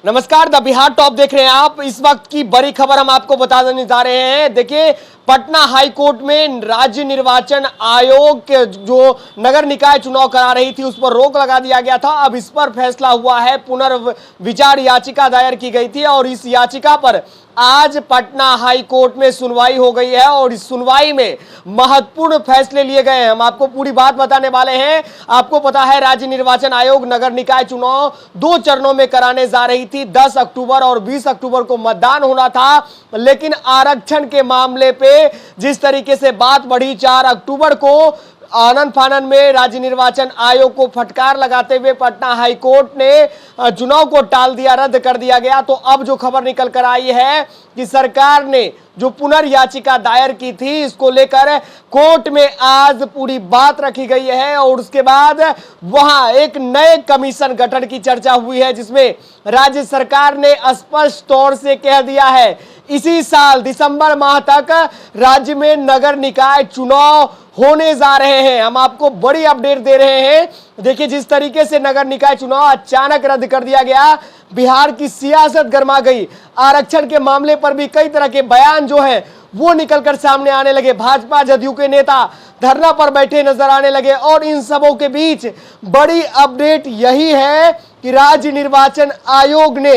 नमस्कार, the Bihar top देख रहे हैं आप। इस वक्त की बड़ी खबर हम आपको बता देने जा रहे हैं। देखिए, पटना हाई कोर्ट में राज्य निर्वाचन आयोग के जो नगर निकाय चुनाव करा रही थी उस पर रोक लगा दिया गया था। अब इस पर फैसला हुआ है। पुनर्विचार याचिका दायर की गई थी और इस याचिका पर आज पटना हाई कोर्ट में सुनवाई हो गई है और इस सुनवाई में महत्वपूर्ण फैसले लिए गए हैं। हम आपको पूरी बात बताने वाले हैं। आपको पता है, राज्य निर्वाचन आयोग नगर निकाय चुनाव 2 चरणों में कराने जा रही थी। 10 अक्टूबर और 20 अक्टूबर को मतदान होना था, लेकिन आरक्षण के मामले पे जिस तरीके से बात बढ़ी, 4 अक्टूबर को आनन फानन में राज्य निर्वाचन आयोग को फटकार लगाते हुए पटना हाई कोर्ट ने चुनाव को टाल दिया, रद्द कर दिया गया। तो अब जो खबर निकल कर आई है कि सरकार ने जो पुनर्याचिका दायर की थी, इसको लेकर कोर्ट में आज पूरी बात रखी गई है और उसके बाद वहां एक नए कमीशन गठन की चर्चा हुई है, जिसमें राज्य सरकार ने स्पष्ट तौर से कह दिया है इसी साल दिसंबर माह तक राज्य में नगर निकाय चुनाव होने जा रहे हैं। हम आपको बड़ी अपडेट दे रहे हैं। देखिए, जिस तरीके से नगर निकाय चुनाव अचानक रद्द कर दिया गया, बिहार की सियासत गर्मा गई। आरक्षण के मामले पर भी कई तरह के बयान जो है वो निकलकर सामने आने लगे। भाजपा जदयू के नेता धरना पर बैठे नजर आने लगे और इन सबों के बीच बड़ी अपडेट यही है कि राज्य निर्वाचन आयोग ने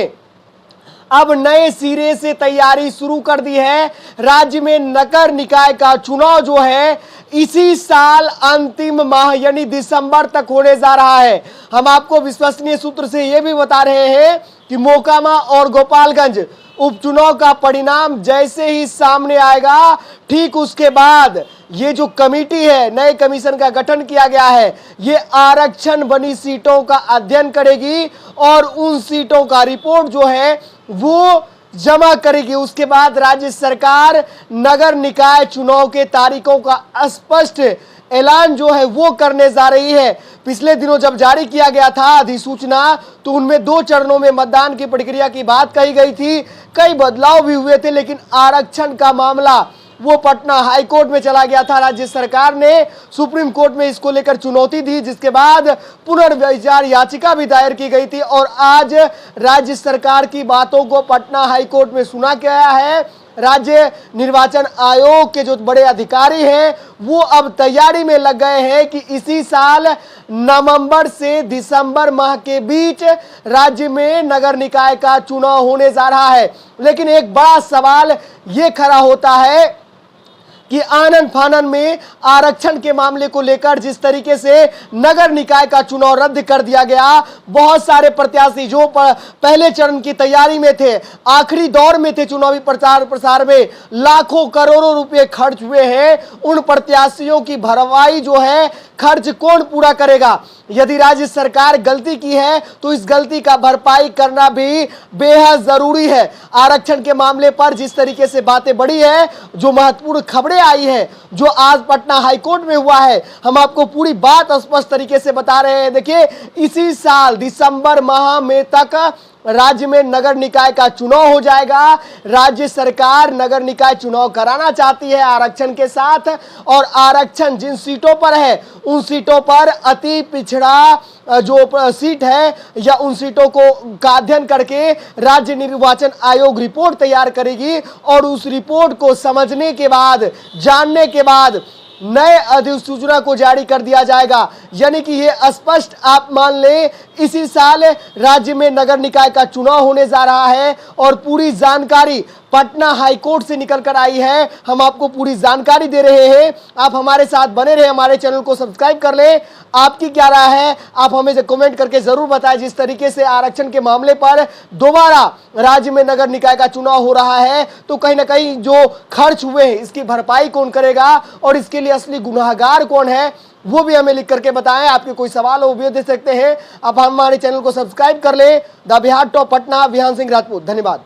अब नए सिरे से तैयारी शुरू कर दी है। राज्य में नगर निकाय का चुनाव जो है इसी साल अंतिम माह यानी दिसंबर तक होने जा रहा है। हम आपको विश्वसनीय सूत्र से यह भी बता रहे हैं कि मोकामा और गोपालगंज उपचुनाव का परिणाम जैसे ही सामने आएगा, ठीक उसके बाद ये जो कमेटी है, नए कमीशन का गठन किया गया है, ये आरक्षण बनी सीटों का अध्ययन करेगी और उन सीटों का रिपोर्ट जो है वो जमा करेगी। उसके बाद राज्य सरकार नगर निकाय चुनाव के तारीखों का स्पष्ट ऐलान जो है वो करने जा रही है। पिछले दिनों जब जारी किया गया था अधिसूचना, तो उनमें 2 चरणों में मतदान की प्रक्रिया की बात कही गई थी। कई बदलाव भी हुए थे, लेकिन आरक्षण का मामला वो पटना हाई कोर्ट में चला गया था। राज्य सरकार ने सुप्रीम कोर्ट में इसको लेकर चुनौती दी, जिसके बाद पुनर्विचार याचिका भी दायर की गई थी और आज राज्य सरकार की बातों को पटना हाई कोर्ट में सुना गया है। राज्य निर्वाचन आयोग के जो बड़े अधिकारी हैं वो अब तैयारी में लग गए हैं कि इसी साल नवंबर से दिसंबर माह के बीच राज्य में नगर निकाय का चुनाव होने जा रहा है। लेकिन एक बड़ा सवाल ये खड़ा होता है कि आनन फानन में आरक्षण के मामले को लेकर जिस तरीके से नगर निकाय का चुनाव रद्द कर दिया गया, बहुत सारे प्रत्याशी जो पहले चरण की तैयारी में थे, आखिरी दौर में थे, चुनावी प्रचार प्रसार में लाखों करोड़ों रुपए खर्च हुए हैं, उन प्रत्याशियों की भरपाई जो है खर्च कौन पूरा करेगा? यदि राज्य सरकार गलती की है तो इस गलती का भरपाई करना भी बेहद जरूरी है। आरक्षण के मामले पर जिस तरीके से बातें बढ़ी है, जो महत्वपूर्ण खबरें आई है, जो आज पटना हाई कोर्ट में हुआ है, हम आपको पूरी बात स्पष्ट तरीके से बता रहे हैं। देखिए, इसी साल दिसंबर माह में तक राज्य में नगर निकाय का चुनाव हो जाएगा। राज्य सरकार नगर निकाय चुनाव कराना चाहती है आरक्षण के साथ, और आरक्षण जिन सीटों पर है उन सीटों पर अति पिछड़ा जो सीट है या उन सीटों को का अध्ययन करके राज्य निर्वाचन आयोग रिपोर्ट तैयार करेगी और उस रिपोर्ट को समझने के बाद, जानने के बाद नए अधिसूचना को जारी कर दिया जाएगा। यानी कि ये स्पष्ट आप मान लें, इसी साल राज्य में नगर निकाय का चुनाव होने जा रहा है और पूरी जानकारी पटना हाई कोर्ट से निकल कर आई है। हम आपको पूरी जानकारी दे रहे हैं। आप हमारे साथ बने रहे, हमारे चैनल को सब्सक्राइब कर लें। आपकी क्या राय है आप हमें कमेंट करके जरूर बताएं। जिस तरीके से आरक्षण के मामले पर दोबारा राज्य में नगर निकाय का चुनाव हो रहा है, तो कहीं ना कहीं जो खर्च हुए हैं इसकी भरपाई कौन करेगा और इसके लिए असली गुनाहगार कौन है, वो भी हमें लिख करके बताएं। आपके कोई सवाल हो वो भी दे सकते हैं। आप हमारे चैनल को सब्सक्राइब कर लें। The Bihar top Patna, Vihaan Singh Rajput. धन्यवाद।